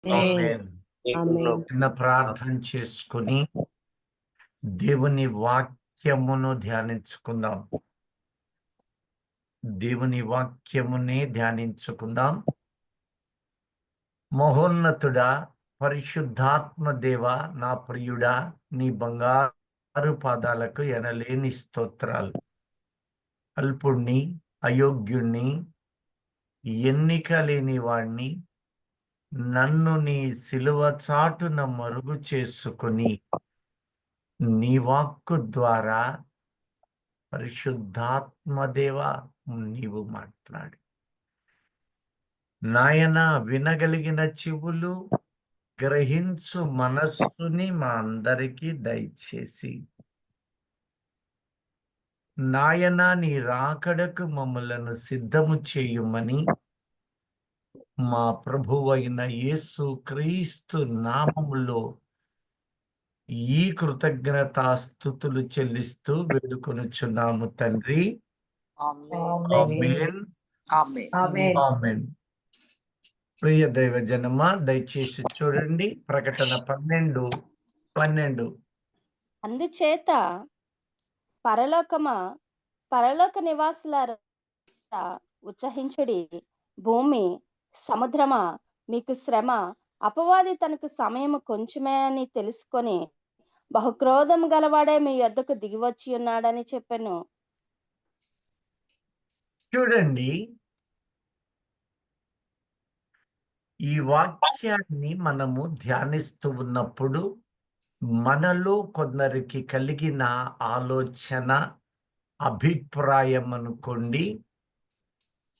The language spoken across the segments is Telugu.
ఆమేన్. చిన్న ప్రార్థన చేసుకుని దేవుని వాక్యమును ధ్యానించుకుందాం. దేవుని వాక్యమునే ధ్యానించుకుందాం. మహోన్నతుడా, పరిశుద్ధాత్మ దేవ, నా ప్రియుడా, నీ బంగారు పాదాలకు ఎనలేని స్తోత్రాలు. అల్పుణ్ణి, అయోగ్యుణ్ణి, ఎన్నిక లేని వాణ్ణి, నన్ను నీ సిలువ చాటున మరుగు చేసుకుని నీ వాక్కు ద్వారా పరిశుద్ధాత్మదేవ నీవు మాట్లాడి నాయన, వినగలిగిన చెవులు, గ్రహించు మనస్సుని మా అందరికీ దయచేసి నాయన, నీ రాకడకు మమ్మలను సిద్ధము చేయుమని మా ప్రభువైన యేసు క్రీస్తు నామములో ఈ కృతజ్ఞతాస్తుతులు చెల్లిస్తూ వేడుకొనుచున్నాము తండ్రి. ఆమేన్. ఆమేన్. ప్రియ దైవ జనమా, దయచేసి చూడండి ప్రకటన 12:12. అందుచేత పరలోక నివాసులారా ఉత్సహించుడి. భూమి సముద్రమా మీకు శ్రమ, అపవాది తనకు సమయము కొంచెమే అని తెలుసుకొని బహుక్రోధం గలవాడే మీ యొద్దకు దిగివచ్చి ఉన్నాడని చెప్పాను. చూడండి, ఈ వాక్యాన్ని మనము ధ్యానిస్తూ ఉన్నప్పుడు మనలో కొందరికి కలిగిన ఆలోచన, అభిప్రాయం అనుకోండి,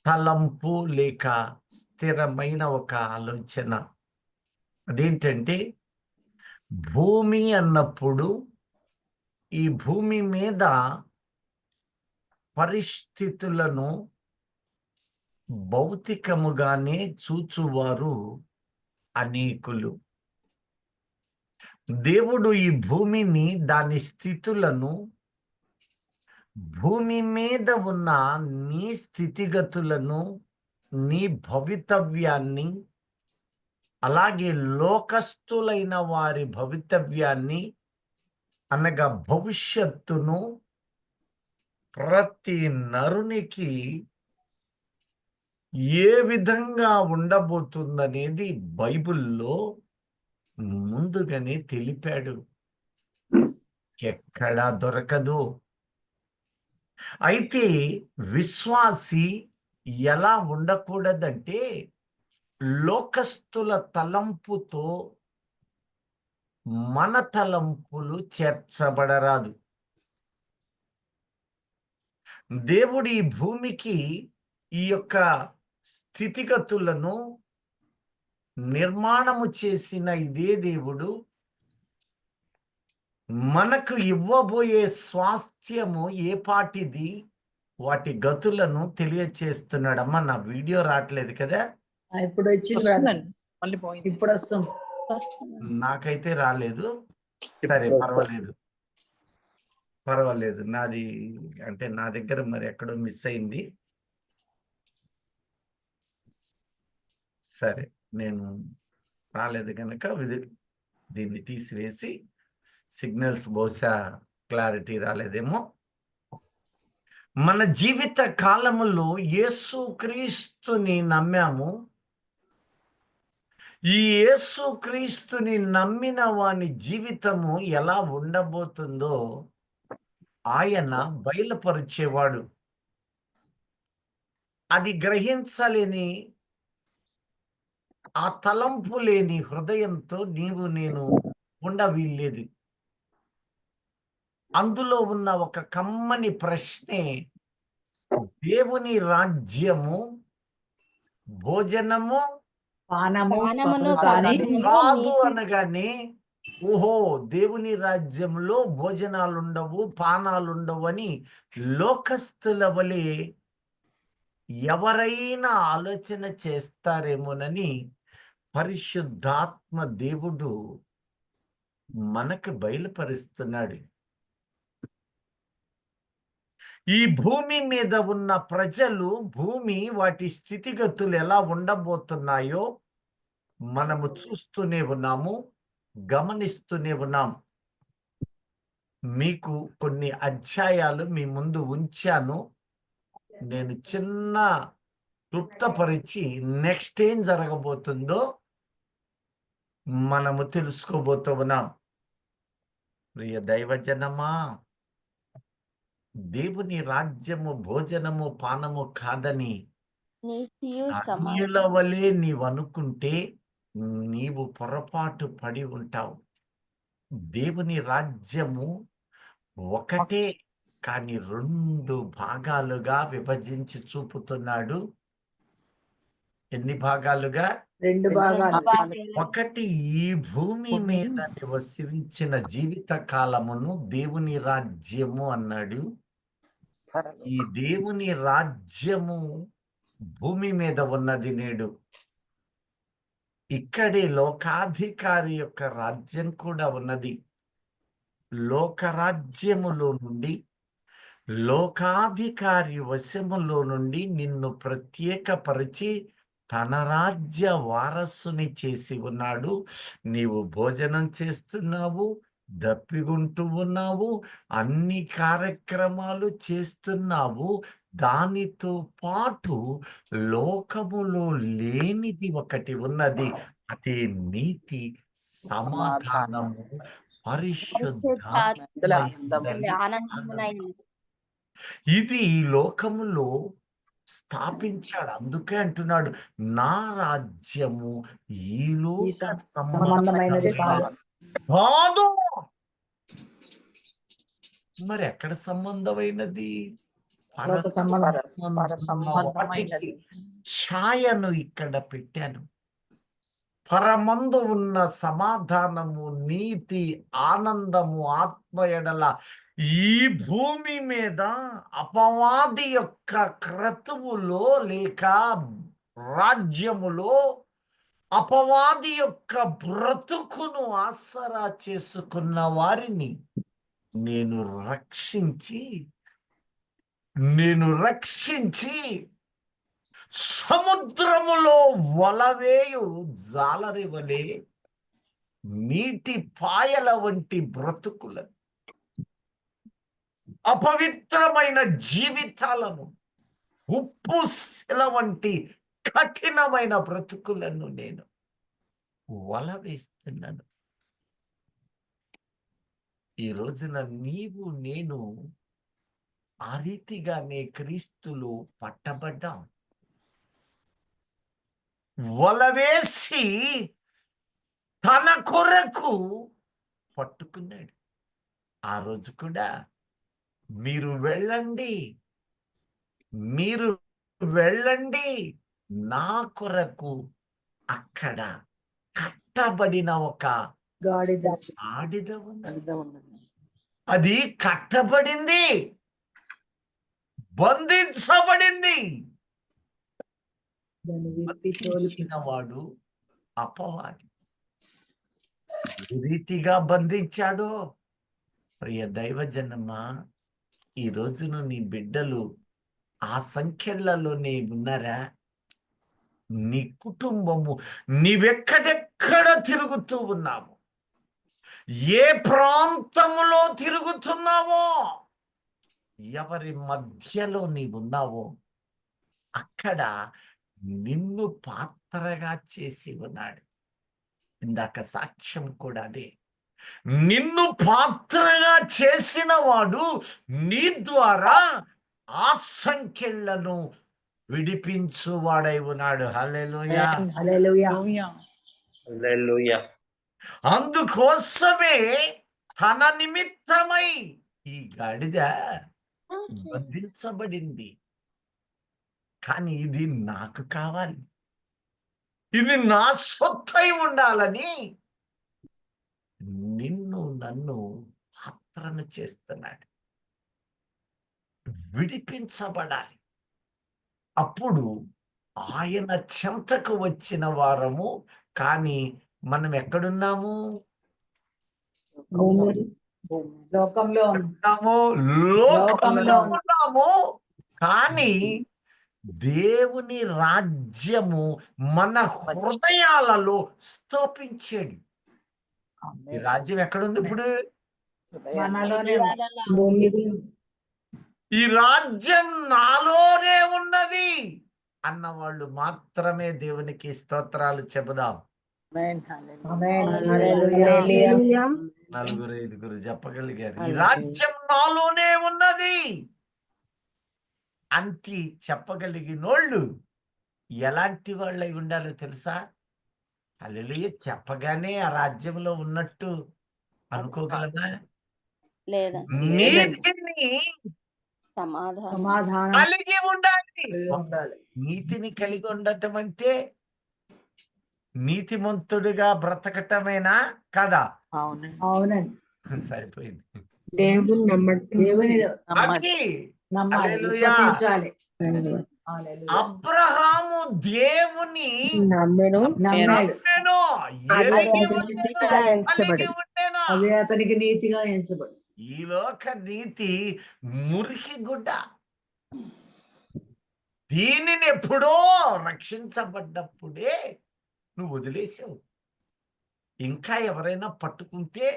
తలంపు లేక స్థిరమైన ఒక ఆలోచన. అదేంటంటే, భూమి అన్నప్పుడు ఈ భూమి మీద పరిస్థితులను భౌతికముగానే చూచువారు అనేకులు. దేవుడు ఈ భూమిని, దాని స్థితులను, భూమి మీద ఉన్న నీ స్థితిగతులను, నీ భవితవ్యాన్ని, అలాగే లోకస్తులైన వారి భవితవ్యాన్ని అనగా భవిష్యత్తును ప్రతి నరునికి ఏ విధంగా ఉండబోతుందనేది బైబిల్లో ముందుగానే తెలిపాడు. ఎక్కడా దొరకదు. అయితే విశ్వాసి ఎలా ఉండకూడదంటే, లోకస్తుల తలంపుతో మన తలంపులు చేర్చబడరాదు. దేవుడు ఈ భూమికి ఈ యొక్క స్థితిగతులను నిర్మాణము చేసిన ఇదే దేవుడు మనకు ఇవ్వబోయే స్వాస్థ్యము ఏ పాటిది, వాటి గతులను తెలియచేస్తున్నాడమ్మా. నా వీడియో రావట్లేదు కదా? ఇప్పుడు వచ్చింది, ఇప్పుడు వస్తుంది. నాకైతే రాలేదు. సరే, పర్వాలేదు. నాది అంటే నా దగ్గర మరి ఎక్కడో మిస్ అయింది. సరే, నేను రాలేదు కనుక దీన్ని తీసివేసి, సిగ్నల్స్ బహుశా క్లారిటీ రాలేదేమో. మన జీవిత కాలములో యేసుక్రీస్తుని నమ్మాము. ఈ యేసుక్రీస్తుని నమ్మిన వాని జీవితము ఎలా ఉండబోతుందో ఆయన బయలుపరిచేవాడు. అది గ్రహించలేని, ఆ తలంపు లేని హృదయంతో నీవు నేను ఉండవీల్లేదు. అందులో ఉన్న ఒక కమ్మని ప్రశ్నే, దేవుని రాజ్యము భోజనము కాదు అనగానే, ఓహో, దేవుని రాజ్యంలో భోజనాలు ఉండవు, పానాలు ఉండవు అని లోకస్తుల వలె ఎవరైనా ఆలోచన చేస్తారేమోనని పరిశుద్ధాత్మ దేవుడు మనకు బయలుపరుస్తున్నాడు. ఈ భూమి మీద ఉన్న ప్రజలు, భూమి వాటి స్థితిగతులు ఎలా ఉండబోతున్నాయో మనము చూస్తూనే ఉన్నాము, గమనిస్తూనే ఉన్నాం. మీకు కొన్ని అధ్యాయాలు మీ ముందు ఉంచాను. నేను చిన్న క్లుప్తపరిచి నెక్స్ట్ ఏం జరగబోతుందో మనము తెలుసుకోబోతూ ఉన్నాం. ప్రియ దైవజనమా, దేవుని రాజ్యము భోజనము పానము కాదని నీతియు అన్యుల వలె నీవు అనుకుంటే నీవు పొరపాటు పడి ఉంటావు. దేవుని రాజ్యము ఒకటే, కానీ 2 భాగాలుగా విభజించి చూపుతున్నాడు. ఎన్ని భాగాలుగా? 2 భాగాలు. ఒకటి, ఈ భూమి మీద నివసించిన జీవిత కాలమును దేవుని రాజ్యము అన్నాడు. ఈ దేవుని రాజ్యము భూమి మీద ఉన్నది నేడు. ఇక్కడే లోకాధికారి యొక్క రాజ్యం కూడా ఉన్నది. లోకరాజ్యములో నుండి, లోకాధికారి వశములో నుండి నిన్ను ప్రత్యేకపరిచి తన రాజ్య వారసుని చేసి ఉన్నాడు. నీవు భోజనం చేస్తున్నావు, దప్పిగుంటూ ఉన్నావు, అన్ని కార్యక్రమాలు చేస్తున్నావు. దానితో పాటు లోకములో లేనిది ఒకటి ఉన్నది. అదే నీతి, సమాధానము, ఆనందమునైనది. ఇది ఈ లోకములో స్థాపించాడు. అందుకే అంటున్నాడు, నా రాజ్యము ఈ లోక సంబంధమైనది కాదు. మరి ఎక్కడ సంబంధమైనది? వాటికి ఛాయను ఇక్కడ పెట్టాను. పరమందు ఉన్న సమాధానము, నీతి, ఆనందము, ఆత్మ ఎడల ఈ భూమి మీద అపవాది యొక్క క్రతువులో లేక రాజ్యములో అపవాది యొక్క బ్రతుకును ఆసరా చేసుకున్న వారిని నేను రక్షించి సముద్రములో వలవేయు జాలరి వలె నీటి పాయల వంటి బ్రతుకులను, అపవిత్రమైన జీవితాలను, ఉప్పు శిల వంటి కఠినమైన బ్రతుకులను నేను వలవేస్తున్నాను. ఈ రోజున నీవు నేను ఆ రీతిగానే క్రీస్తులో పట్టబడ్డాం. వలవేసి తన కొరకు పట్టుకున్నాడు. ఆ రోజు కూడా మీరు వెళ్ళండి నా కొరకు అక్కడ కట్టబడిన ఒక గాడిద ఉన్నది. అది కట్టబడింది, బంధించబడింది. వాడు అపవాది. ఏ రీతిగా బంధించాడో ప్రియ దైవజనమా, ఈ రోజున నీ బిడ్డలు ఆ సంఖ్యలలోనే ఉన్నారా? నీ కుటుంబము, నీవెక్కడెక్కడ తిరుగుతూ ఉన్నావు, ఏ ప్రాంతములో తిరుగుతున్నావో, ఎవరి మధ్యలో నీవున్నావో అక్కడ నిన్ను పాత్రగా చేసి ఉన్నాడు. ఇందాక సాక్ష్యం కూడా అదే. నిన్ను పాత్రగా చేసిన వాడు నీ ద్వారా ఆ సంఖ్యలను విడిపించువాడై ఉన్నాడు. హల్లెలూయా, హల్లెలూయా. అందుకోసమే తన నిమిత్తమై ఈ గాడిద బంధించబడింది. కానీ ఇది నాకు కావాలి, ఇది నా సొత్తై ఉండాలని నిన్ను నన్ను పాత్రను చేస్తున్నాడు. విడిపించబడాలి. అప్పుడు ఆయన చెంతకు వచ్చిన వారము. కానీ మనం ఎక్కడున్నాము? లోకంలో ఉన్నాము. కానీ దేవుని రాజ్యము మన హృదయాలలో స్థాపించాడు. ఈ రాజ్యం ఎక్కడుంది ఇప్పుడు? మనలోనే ఈ రాజ్యం నాలోనే ఉన్నది అన్నవాళ్ళు మాత్రమే దేవునికి స్తోత్రాలు చెబుదాం. నలుగురు ఐదుగురు చెప్పగలిగారు ఈ రాజ్యం నాలోనే ఉన్నది అంతి చెప్పగలిగినోళ్ళు ఎలాంటి వాళ్ళై ఉండాలో తెలుసా? హల్లెలూయా చెప్పగానే ఆ రాజ్యంలో ఉన్నట్టు అనుకోగలమా? లేదా నీతిని సమాధానం కలిగి ఉండాలి. నీతిని కలిగి ఉండటం అంటే నీతిమంతుడిగా బ్రతకటమేనా కదా? అవునండి. సరిపోయింది. దేవుని అది నమ్మాలి, హల్లెలూయా. విశ్వసించాలి. అబ్రహాము దేవుని నమ్మాడు. నమ్మెను, ఎరిగి నీతిగా ఉండెను, కలిగి ఉండెను. అదే అతనికి నీతిగా ఎంచబడు. ఈ లోక నీతి మురికి గుడ్డ. దీనిని ఎప్పుడో రక్షించబడ్డప్పుడే నువ్వు వదిలేసావు. ఇంకా ఎవరైనా పట్టుకుంటే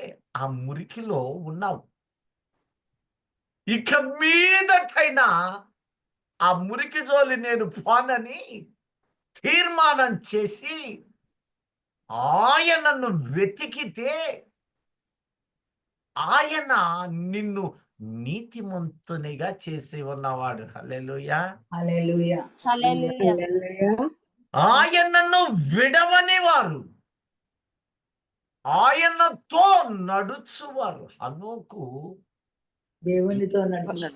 ఆ మురికిలో ఉన్నావు. ఇక మీదటైనా ఆ మురికి జోలి నేను పోనని తీర్మానం చేసి ఆయనను వెతికితే ఆయన నిన్ను నీతిమంతునిగా చేసి ఉన్నవాడు. హల్లెలూయా. హల్లెలూయా. హల్లెలూయా. ఆయనను విడవని వారు, ఆయనతో నడుచువారు. హనోకు దేవునితో నడుచు.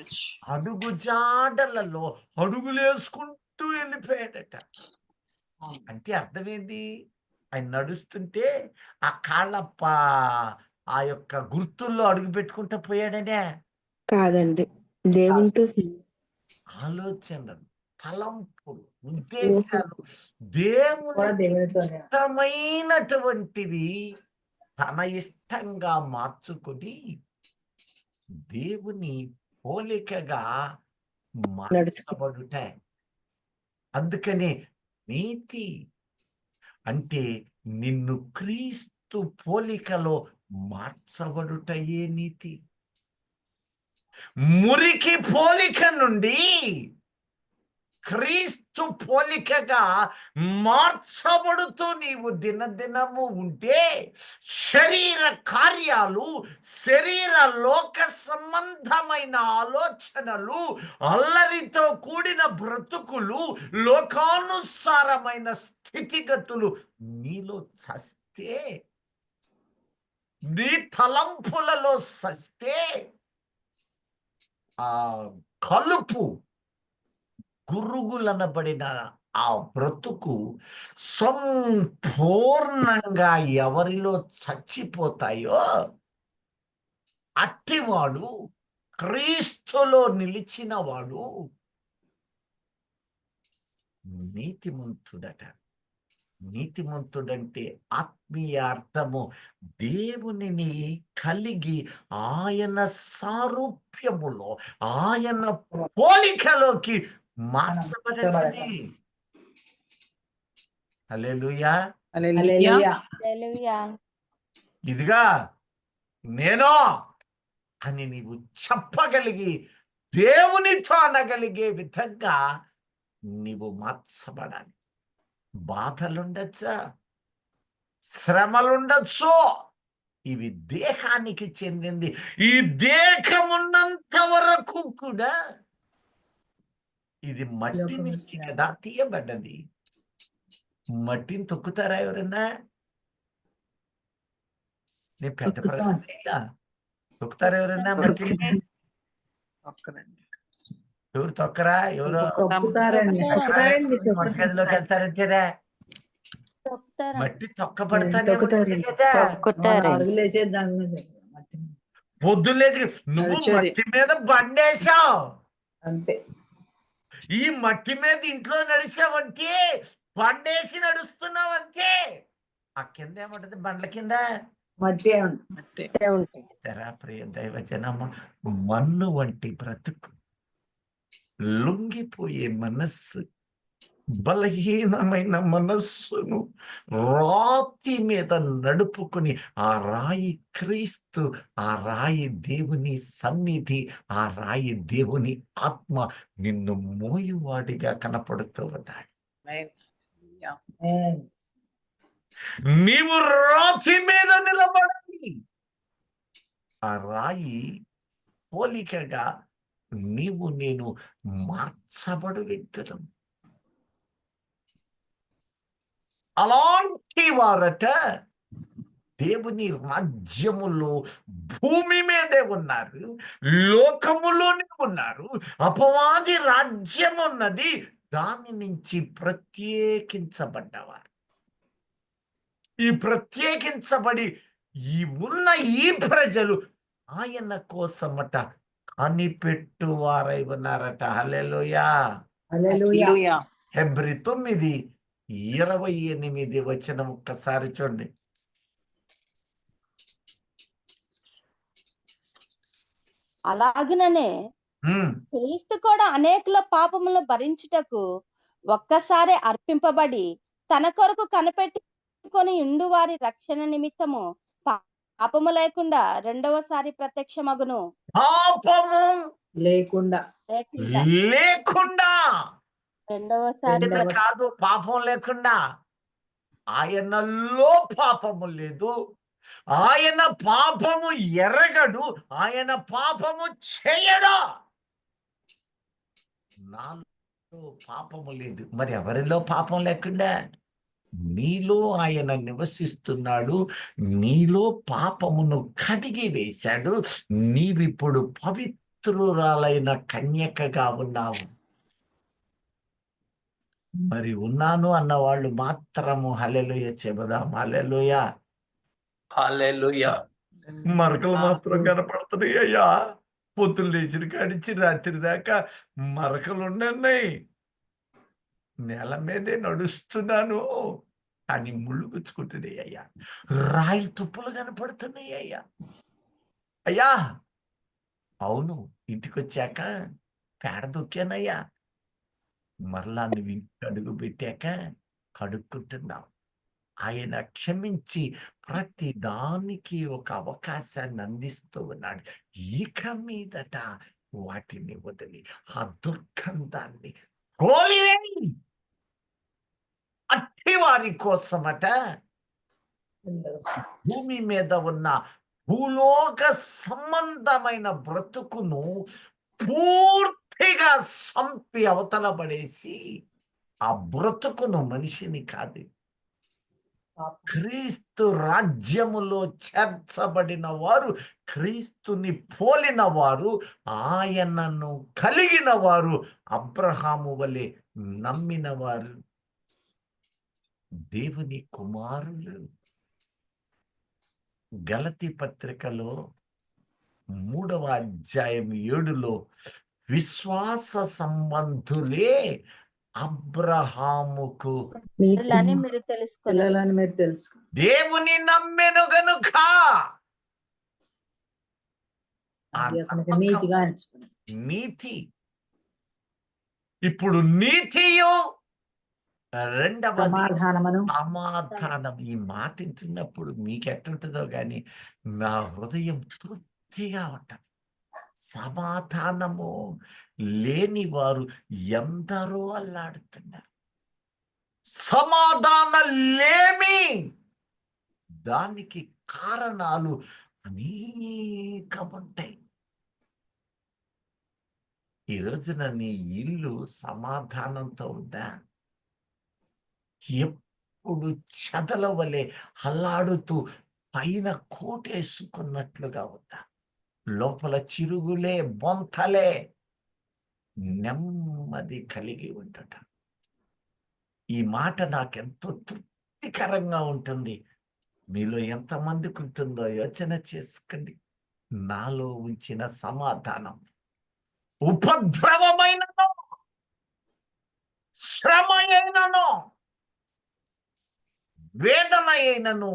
అడుగు జాడలలో అడుగులేసుకుంటూ వెళ్ళిపోయాడట. అంటే అర్థమేంటి? ఆయన నడుస్తుంటే ఆ కాళ్ళ ఆ యొక్క గుర్తుల్లో అడుగు పెట్టుకుంటూ పోయాడనే కాదండి, దేవునితో ఆలోచనలు, తలంపులు, ఉద్దేశాలు దేవుని ఇష్టమైనటువంటివి తన ఇష్టంగా మార్చుకొని దేవుని పోలికగా మార్చబడుట. అందుకనే నీతి అంటే నిన్ను క్రీస్తు పోలికలో మార్చబడుటయే నీతి. మురికి పోలిక నుండి క్రీస్తు పోలికగా మార్చబడుతూ నీవు దినదినము ఉంటే శరీర కార్యాలు, శరీర లోక సంబంధమైన ఆలోచనలు, అల్లరితో కూడిన బ్రతుకులు, లోకానుసారమైన స్థితిగతులు నీలో చస్తే, నీ తలంపులలో సస్తే ఆ కలుపు గురుగులనబడిన ఆ బ్రతుకు సంపూర్ణంగా ఎవరిలో చచ్చిపోతాయో అట్టివాడు క్రీస్తులో నిలిచిన వాడు నీతిమంతుడట. నీతిమంతుడంటే ఆత్మీయ అర్థము దేవునిని కలిగి ఆయన సారూప్యములో, ఆయన పోలికలోకి మార్చబడటమే. హల్లెలూయా. హల్లెలూయా. హల్లెలూయా. ఇదిగా నేనో అని నీవు చెప్పగలిగి దేవునితో అనగలిగే విధంగా నీవు మార్చబడాలి. బాధలుండొచ్చా, శ్రమలుండొచ్చు, ఇవి దేహానికి చెందింది. ఈ దేహమున్నంత వరకు కూడా ఇది మట్టి నుంచి కదా తీయబడ్డది. మట్టిని తొక్కుతారా ఎవరన్నా? నేను పెద్ద ప్రశ్న. తొక్కుతారా ఎవరన్నా మట్టిని? ఎవరు తొక్కరా? ఎవరో మట్టి గదిలోకి వెళ్తారంటేరా మట్టి తొక్కబడతానే ఉంటుంది కదా. పొద్దులేసి నువ్వు మట్టి మీద బండేశావు, అంతే. ఈ మట్టి మీద ఇంట్లో నడిచావంటే బండేసి నడుస్తున్నావు అంతే. ఆ కింద ఏమంటది? బండ్ల కింద మట్టి తెరా ప్రియ దైవజనమ్మ, మన్ను వంటి బ్రతుకు, లొంగిపోయే మనస్సు, బలహీనమైన మనస్సును రాతి మీద నడుపుకుని, ఆ రాయి క్రీస్తు, ఆ రాయి దేవుని సన్నిధి, ఆ రాయి దేవుని ఆత్మ నిన్ను మోయువాడిగా కనపడుతూ ఉన్నాడు. Amen. నీవు రాతి మీద నిలబడాలి. ఆ రాయి పోలికగా నీవు నేను మార్చబడు వ్యక్తులం. అలాంటి వారట దేవుని రాజ్యములో భూమి మీదే ఉన్నారు, లోకములోనే ఉన్నారు. అపవాది రాజ్యం ఉన్నది, దాని నుంచి ప్రత్యేకించబడ్డవారు. ఈ ప్రత్యేకించబడి ఉన్న ఈ ప్రజలు ఆయన కోసమట కనిపెట్టువారై ఉన్నారట. హల్లెలూయా. Hallelujah. హెబ్రీ 9:28 వచనం ఒక్కసారి చూడండి. అలాగుననే ఉమ్, క్రీస్తు కూడా అనేకుల పాపములను భరించుటకు ఒక్కసారి అర్పింపబడి తన కొరకు కనిపెట్టుకొని ఉండు వారి రక్షణ నిమిత్తము పాపము లేకుండా రెండవసారి ప్రత్యక్షమగును. పాపము లేకుండా లేకుండా రెండవసారి కింద కాదు, పాపం లేకుండా. ఆయనలో పాపము లేదు, ఆయన పాపము ఎరగడు, ఆయన పాపము చేయడు. నాలో పాపము లేదు, మరి ఎవరిలో పాపం లేకుండా? నీలో ఆయన నివసిస్తున్నాడు, నీలో పాపమును కడిగి వేశాడు, నీవిప్పుడు పవిత్రురాలైన కన్యకగా ఉన్నావు. మరి ఉన్నాను అన్న వాళ్ళు మాత్రము హల్లెలూయ చెబుదాం. హల్లెలూయ. హల్లెలూయా. మరకలు మాత్రం కనపడుతున్నాయి అయ్యా. పొద్దులు లేచిన కాడిచి రాత్రి దాకా మరకలు ఉన్నాయి. నేల మీదే నడుస్తున్నాను, కానీ ముళ్ళు గుచ్చుకుంటున్నాయి అయ్యా. రాయి తుప్పులు కనపడుతున్నాయి అయ్యా. అయ్యా అవును, ఇంటికి వచ్చాక పేడ దొక్కానయ్యా. మరలా నువ్వు ఇంటికి అడుగు పెట్టాక కడుక్కుంటున్నావు. ఆయన క్షమించి ప్రతి దానికి ఒక అవకాశాన్ని అందిస్తూ ఉన్నాడు. ఇక మీదట వాటిని వదిలి ఆ దుర్గంధాన్ని తోలివేయి. అట్టి వారి కోసమట భూమి మీద ఉన్న భూలోక సంబంధమైన బ్రతుకును పూర్తిగా సంపి అవతల పడేసి, ఆ బ్రతుకును మనిషిని కాదు, క్రీస్తు రాజ్యములో చేర్చబడిన వారు, క్రీస్తుని పోలిన వారు, ఆయనను కలిగిన వారు, అబ్రహాము వలె నమ్మిన వారు దేవుని కుమారులు. గలతీ పత్రికలో 3వ అధ్యాయం 7లో విశ్వాస సంబంధులే అబ్రహాముకు పిల్లలని మీరు తెలుసుకున్నారు. పిల్లలని మీరు తెలుసు. దేవుని నమ్మెను గనుక ఆ అది అతనికి నమ్మకం నీతిగా ఎంచుకుని నీతి. ఇప్పుడు నీతియు రెండవది సమాధానమును సమాధానం. ఈ మాట వింటున్నప్పుడు మీకు ఎట్టుంటుందో కానీ నా హృదయం తృప్తిగా ఉంటది. సమాధానము లేని వారు ఎందరో అల్లాడుతున్నారు. సమాధానం లేమి, దానికి కారణాలు అనేకముంటాయి. ఈ రోజున నీ ఇల్లు సమాధానంతో ఉందా? ఎప్పుడు చెదల వలె అల్లాడుతూ పైన కోటేసుకున్నట్లుగా ఉందా? లోపల చిరుగులే, బొంతలే. నెమ్మది కలిగి ఉంటట. ఈ మాట నాకెంతో తృప్తికరంగా ఉంటుంది. మీలో ఎంతమందికి ఉంటుందో యోచన చేసుకోండి. నాలో ఉంచిన సమాధానం ఉపద్రవమైనను, శ్రమ అయినను, వేదన అయినను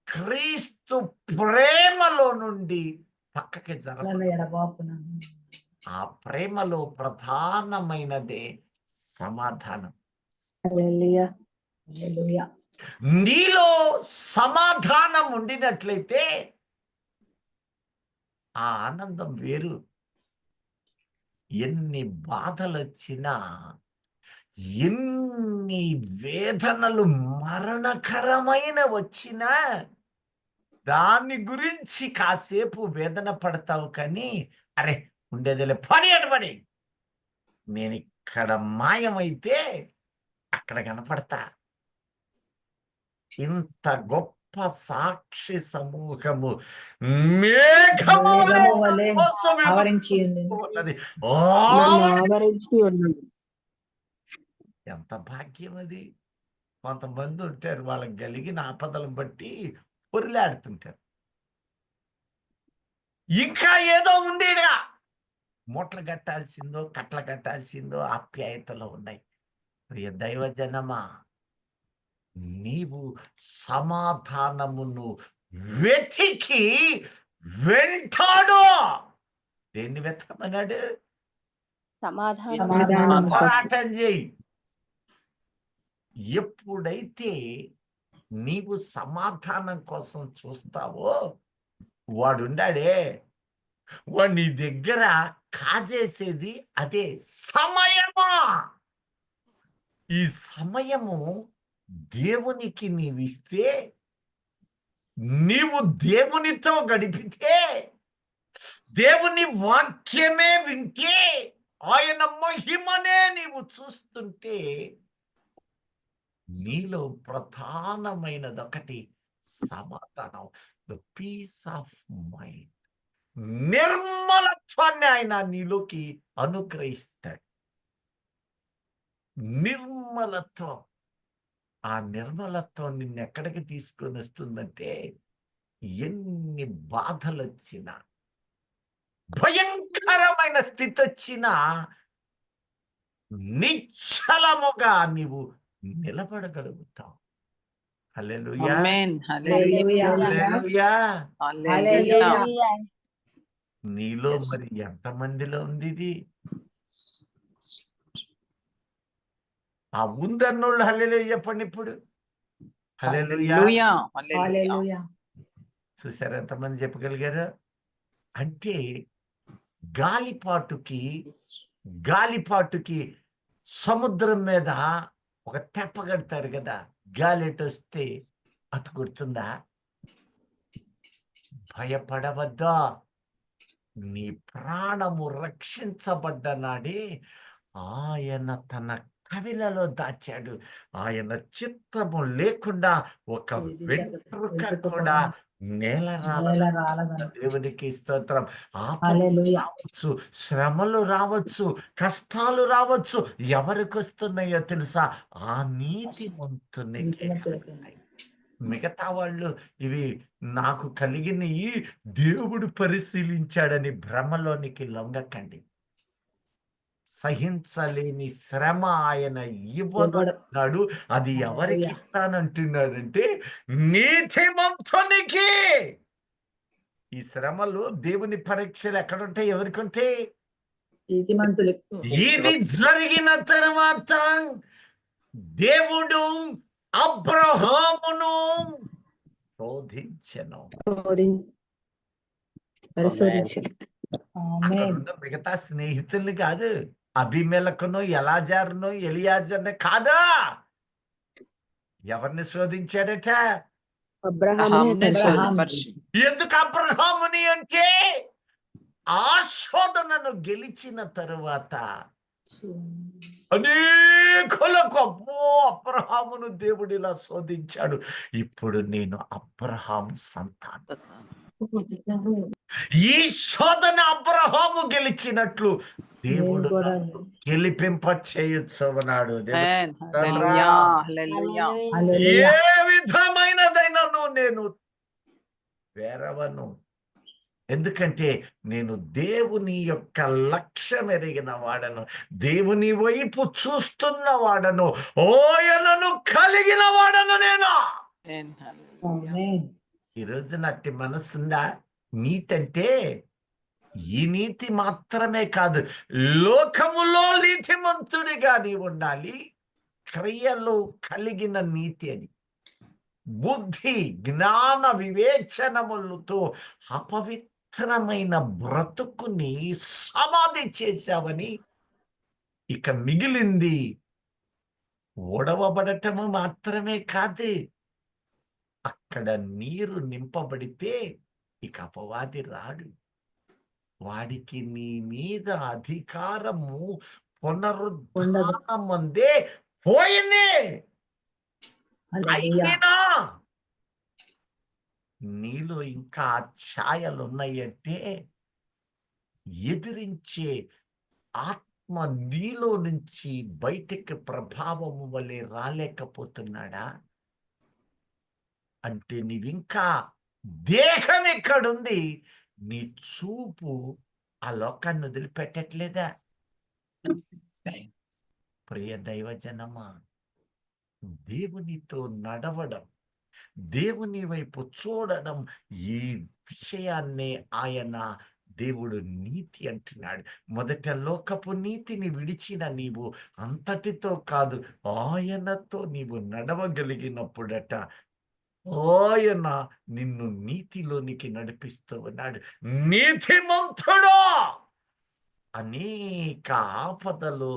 క్రీస్తు ప్రేమలో నుండి పక్కకి జరగదు. ఎడబాపున ఆ ప్రేమలో ప్రధానమైనదే సమాధానం. హల్లెలూయా. హల్లెలూయా. నీలో సమాధానం ఉండినట్లయితే ఆ ఆనందం వేరు. ఎన్ని బాధలు వచ్చినా, ఎన్ని వేదనలు మరణకరమైన వచ్చినా దాని గురించి కాసేపు వేదన పడతావు, కానీ అరే ఉండేదిలే పని అటుపడి నేను ఇక్కడ మాయమైతే అక్కడ కనపడతా. ఇంత గొప్ప సాక్షి సమూహము మేఘము వలె మేఘము వలె కోసం ఆవరించి ఎదుర్కొంటూ ఉన్నది. నన్ను ఆవరి- ఆవరించి ఉన్నాడు. ఎంత భాగ్యం అది. కొంతమంది ఉంటారు, వాళ్ళకి కలిగిన ఆపదలను బట్టి పొరిలాడుతుంటారు. ఇంకా ఏదో ఉంది ఈడ. మూటలు కట్టాల్సిందో కట్ల కట్టాల్సిందో ఆప్యాయతలో ఉన్నాయి. ప్రియ దైవజనమా, నీవు సమాధానమును వెతికి వెంటాడు. దేన్ని వెతకమన్నాడు? సమాధానం సమాధానం. పోరాటం చేయి. ఎప్పుడైతే నీవు సమాధానం కోసం చూస్తావో వాడుండాడే, వాడు నీ దగ్గర కాజేసేది అదే సమయమా. ఈ సమయము దేవునికి నీవిస్తే, నీవు దేవునితో గడిపితే, దేవుని వాక్యమే వింటే, ఆయన మహిమనే నీవు చూస్తుంటే, నీలో ప్రధానమైనదొకటి సమాధానం, ద పీస్ ఆఫ్ మైండ్. నిర్మలత్వాన్ని ఆయన నీలోకి అనుగ్రహిస్తాడు. నిర్మలత్వం. ఆ నిర్మలత్వం నిన్నెక్కడికి తీసుకొని వస్తుందంటే, ఎన్ని బాధలు వచ్చినా, భయంకరమైన స్థితి వచ్చినా నిశ్చలముగా నీవు నిలబడగలుగుతావు. హల్లెలూయా, ఆమేన్. హల్లెలూయా. హల్లెలూయా. హల్లెలూయా. హల్లెలూయా. హల్లెలూయా. నీలో మరి ఎంతమందిలో ఉంది ఇది? ఆ ఉందన్నోళ్ళు హల్లెలూయా చెప్పండి ఇప్పుడు. హల్లెలూయా. హల్లెలూయా. హల్లెలూయా. హల్లెలూయా. చూసారా ఎంతమంది చెప్పగలిగారు? అంటే గాలిపాటుకి సముద్రం మీద ఒక తెప్ప కడతారు కదా, గాలి ఎటు వస్తే అటు గుర్తుందా? భయపడవద్దా, నీ ప్రాణము రక్షించబడ్డ నాడే ఆయన తన కవిలలో దాచాడు. ఆయన చిత్తము లేకుండా ఒక వెంట్రుక కూడా నేల నేల రాలదంట. దేవునికి స్తోత్రం. ఆపదలు హల్లెలూయా. రావచ్చు, శ్రమలు రావచ్చు, కష్టాలు రావచ్చు. ఎవరికి వస్తున్నాయో తెలుసా? ఆ నీతిమంతునికి కలుగుతాయి. మిగతా వాళ్ళు ఇవి నాకు కలిగినవి దేవుడు పరిశీలించాడని భ్రమలోనికి లొంగకండి. సహించలేని శ్రమ ఆయన ఇవ్వనున్నాడు. అది ఎవరికి ఇస్తానంటున్నాడంటే నీతిమంతునికి. ఈ శ్రమలు దేవుని పరీక్షలు ఎక్కడుంటాయి? ఎవరికి ఉంటాయి? నీతిమంతులకు. ఇది జరిగిన తర్వాత దేవుడు అబ్రహామును శోధించెను. పరిశోధించాలి. అక్కడ ఆమేన్. ఉన్న మిగతా స్నేహితుల్ని కాదు, అబీమెలకును ఎలాజారును ఎలియాజర్ని కాదు. ఎవరిని శోధించాడట? అబ్రహామునే శోధపరిచి. ఎందుకు అబ్రహాముని అంటే, ఆ శోధనను గెలిచిన తరువాత అనేకులకు అబ్బో అబ్రహామును దేవుడు ఇలా శోధించాడు, ఇప్పుడు నేను అబ్రహాము సంతానం. ఈ శోధన అబ్రహాము గెలిచినట్లు దేవుడు నేను కూడా నన్ను గెలిపింప చేయొచ్చు అన్నాడు. ఆమేన్. హల్లెలూయా. హల్లెలూయా. హల్లెలూయా. ఏ విధమైనదైనను నేను వేరవను. ఎందుకంటే నేను దేవుని యొక్క లక్ష్యం ఎరిగిన వాడను, దేవుని వైపు చూస్తున్న వాడను, ఆయనను కలిగిన వాడను నేను. ఆమేన్. హల్లెలూయా. ఆమేన్. ఈరోజు నట్టి మనసుందా? నీతంటే ఈ నీతి మాత్రమే కాదు, లోకములో నీతిమంతుడిగా నీవు ఉండాలి. క్రియలు కలిగిన నీతి అది. బుద్ధి జ్ఞాన వివేచనములతో అపవిత్రమైన బ్రతుకుని సమాధి చేశావని, ఇక మిగిలింది ఓడవబడటము మాత్రమే కాదు, అక్కడ నీరు నింపబడితే ఇక అపవాది రాడు. వాడికి నీ మీద అధికారము పునరుద్ధానమందే పోయింది. హల్లెలూయా. అయినా నీలో ఇంకా ఛాయలు ఉన్నాయంటే ఎదిరించే ఆత్మ నీలో నుంచి బయటికి ప్రభావము వలె రాలేకపోతున్నాడా అంటే నీవింకా దేహం ఎక్కడుంది, నీ చూపు ఆ లోకాన్ని వదిలిపెట్టట్లేదా? ప్రియ దైవజనమా, దేవునితో నడవడం, దేవుని వైపు చూడడం, ఈ విషయాన్నే ఆయన దేవుడు నీతి అంటున్నాడు. మొదట లోకపు నీతిని విడిచిన నీవు అంతటితో కాదు, ఆయనతో నీవు నడవగలిగినప్పుడట ఆయన నిన్ను నీతిలోనికి నడిపిస్తూ ఉన్నాడు. నీతిమంతుడు అనేక ఆపదలు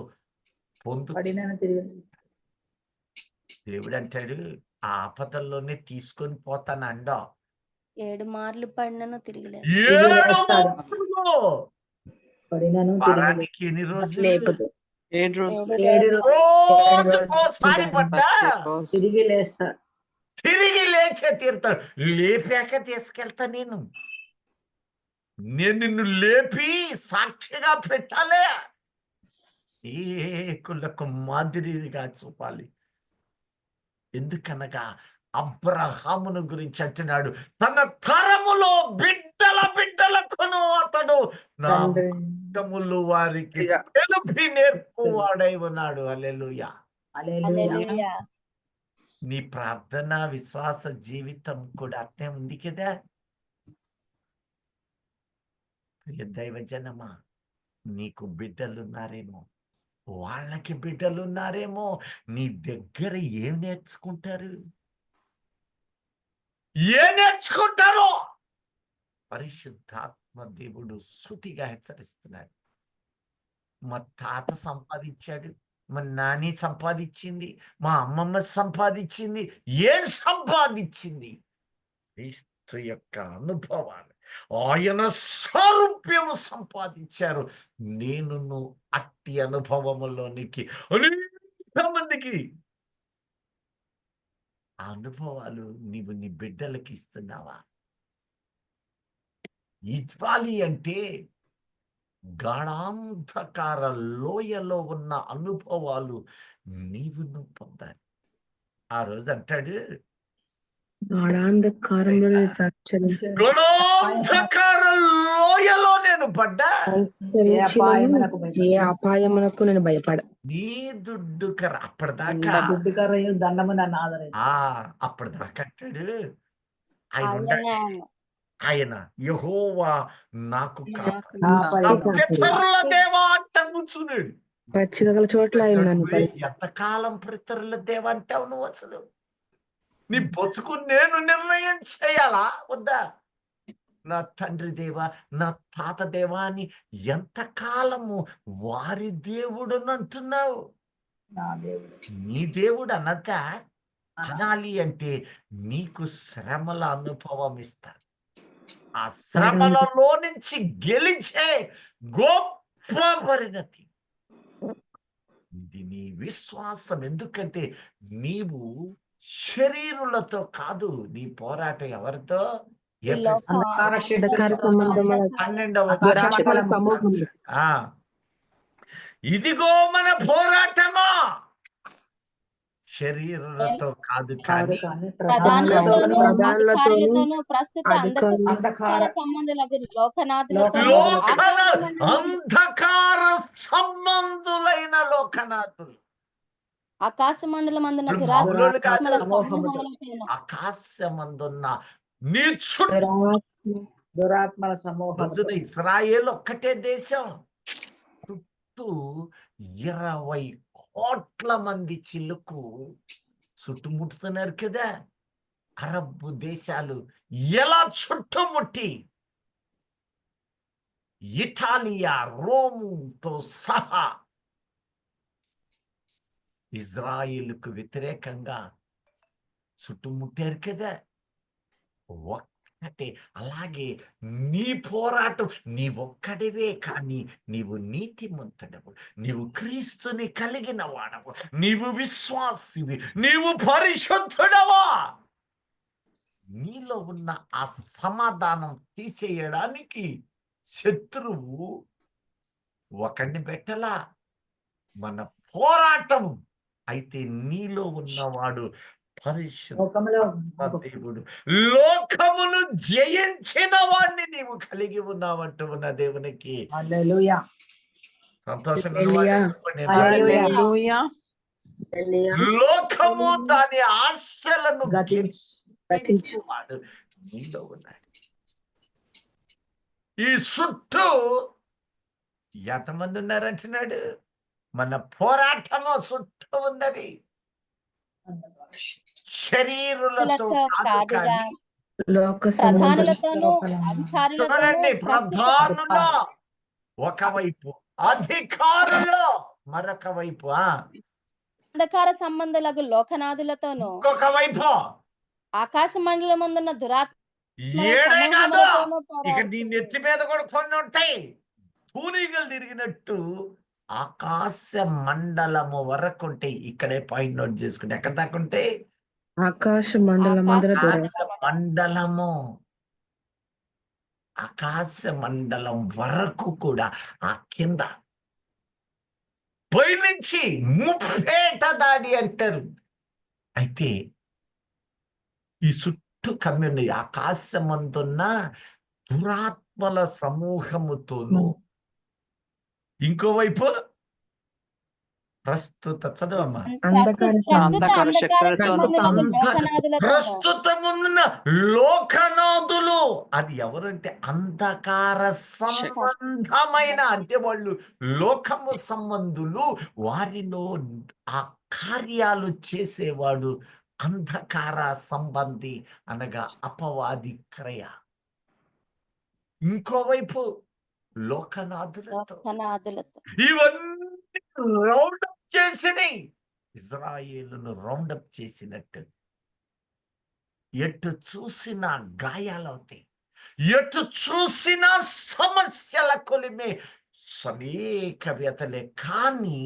పొందు పడినను తిరిగి దేవుడు అంటాడు, ఆ ఆపదల్లోనే తీసుకొని పోతానండా. 7 మార్లు పడినను తిరిగిలేదు. 7 వేస్తాడు. మార్లు. పడినను తిరిగి వారానికి ఎన్ని రోజులు? లేపదు. 7 రోజులు. 7 రోజుకోసారి పడ్డా తిరిగి లేస్తాడు. తిరిగి లేచే తీరుతాడు. లేపాక తీసుకెళ్తా నేను నిన్ను లేపి సాక్షిగా పెట్టాలే, ఏకులకు మాదిరిగా చూపాలి. ఎందుకనగా అబ్రహామును గురించి అంటున్నాడు, తన తరములో బిడ్డలకును అతడు నా తండ్రి మార్గములు వారికి తెలిపి నేర్పువాడై ఉన్నాడు. హల్లెలూయా. హల్లెలూయా. హల్లెలూయా. నీ ప్రార్థన విశ్వాస జీవితం కూడా అట్నే ఉంది కదా. ప్రియ దైవజనమా, నీకు బిడ్డలున్నారేమో, వాళ్ళకి బిడ్డలున్నారేమో, నీ దగ్గర ఏం నేర్చుకుంటారు? ఏం నేర్చుకుంటారో పరిశుద్ధాత్మ దేవుడు సూటిగా హెచ్చరిస్తున్నాడు. మా తాత సంపాదించాడు, మా నాని సంపాదించింది, మా అమ్మమ్మ సంపాదించింది. ఏం సంపాదించింది? క్రీస్తు యొక్క అనుభవాలు, ఆయన సారూప్యము సంపాదించారు. నేను అట్టి అనుభవములోనికి అనేక మందికి ఆ అనుభవాలు నీవు నీ బిడ్డలకి ఇస్తున్నావా? ఇవ్వాలి అంటే గాఢాంధకార లోయలో ఉన్న అనుభవాలు నీవును పొందాలి. ఆ రోజు అంటాడు, గాఢాంధకారంలో గాఢాంధకార లోయలో నేను పడ్డా, ఏ అపాయమునకు ఏ అపాయమునకు నేను భయపడ. నీ దుడ్డు కర్ర. అప్పటిదాకా దుడ్డుకరయు దండము నన్ను ఆదరించు. అప్పటిదాకా అంటాడు ఆయనే ఆయన యెహోవా నాకు కాపాడు. కాపాడు. నా పితరుల దేవా అంట కూర్చున్నాడు. పచ్చిదగల చోట్ల ఆయన నన్ను ఎంతకాలం పితరుల దేవా అంటావు నువ్వు? అసలు నీ బతుకు నేను నిర్ణయం చేయాలా వద్దా? నా తండ్రి దేవా, నా తాత దేవా అని ఎంతకాలము వారి దేవుడు అంటున్నావు? నా దేవుడు. నీ దేవుడు అన్నదా? అనాలి అంటే నీకు శ్రమల అనుభవం ఇస్తారు. ఆ శ్రమలలో నుంచి గెలిచే గొప్ప పరిణతి ఇది నీ విశ్వాసం. ఎందుకంటే నీవు శరీరులతో కాదు, నీ పోరాటం ఎవరితో? అంధకార సంబంధముల 12వ దురాత్మల సమూహం. ఇదిగో మన పోరాటమా శరీరులతో కాదు కానీ ప్రధానులతోనూ, ప్రధానులతోనూ, అధికారులతోనూ, ప్రస్తుత అంధకార అంధకార సంబంధులకు లోకనాథులతోనూ, అంధకార సంబంధులైన లోకనాథులు, ఆకాశమండలమందున మామూలు కాదు. సమూహములతోనూ, ఆకాశమందున్న నీ చుట్టూ దురాత్మ దురాత్మల సమూహం. రోజున ఇస్రాయేల్ ఒక్కటే దేశం, చుట్టూ 20 కోట్ల మంది చిలుకు చుట్టుముట్టుతున్నారు కదా. అరబ్ దేశాలు ఎలా చుట్టుముట్టి ఇటాలియా, రోముతో సహా ఇజ్రాయిల్కు వ్యతిరేకంగా చుట్టుముట్టారు కదా. ఒక్కటే. అలాగే నీ పోరాటం నీవొక్కడివే, కానీ నీవు నీతిమంతుడవు, నీవు క్రీస్తుని కలిగిన వాడవు, నీవు విశ్వాసివి, నీవు పరిశుద్ధుడవా. నీలో ఉన్న ఆ సమాధానం తీసేయడానికి శత్రువు ఒకడిని పెట్టలా. మన పోరాటం అయితే నీలో ఉన్నవాడు లోకంలో పరిశుద్ధ దేవుడు, లోకమును జయించిన వాడిని నీవు కలిగి ఉన్నావంటూ ఉన్న దేవునికి హల్లెలూయా. సంతోషంగా హల్లెలూయా. చెప్పండి. హల్లెలూయా. లోకము దాని ఆశలను గతించు. వాడు నీలో ఉన్నాడు. ఈ చుట్టూ ఎంతమంది ఉన్నారంటున్నాడు? మన పోరాటము చుట్టూ ఉన్నది. శరీరులతో కాదు, కానీ ప్రధానులతోనూ చూడండి, అధికారులతోనూ ప్రధానులు ఒకవైపు, అధికారులు మరొక వైపు, అంధకార సంబంధులకు లోకనాథులతోనూ ఇంకొక వైపు. ఆకాశ మండలమందున్న ఏడే కాదు, దురాత్మ ఇక దీని ఎత్తి మీద కూడా కొన్ని ఉంటాయి. తూనీగలు తిరిగినట్టు ఆకాశ మండలము వరకు ఉంటాయి. ఇక్కడే పాయింట్ నోట్ చేసుకుంటే ఎక్కడ దాకా ఉంటాయి? ఆకాశ మండలం ఆకాశ మండలము, ఆకాశ మండలం వరకు కూడా ఆ కింద పైనుంచి ముప్పేట దాడి అంటారు. అయితే ఈ చుట్టూ కమ్యూనిటీ ఆకాశమందున్న దురాత్మల సమూహముతోను, ఇంకోవైపు ప్రస్తుత చదవమ్మా ప్రస్తుతమున్న లోకనాథులు. అది ఎవరంటే అంధకార సంబంధమైన, అంటే వాళ్ళు లోకము సంబంధులు. వారిలో ఆ కార్యాలు చేసేవాడు అంధకార సంబంధి, అనగా అపవాది క్రయ. ఇంకోవైపు లోకనాథులతో. ఇవన్నీ రౌండప్ చేసినాయి, ఇజ్రాయేలును రౌండప్ చేసినట్టు. ఎటు చూసినా గాయాలవుతాయి, ఎటు చూసినా సమస్యల కొలిమే, అనేక వ్యతలే. కానీ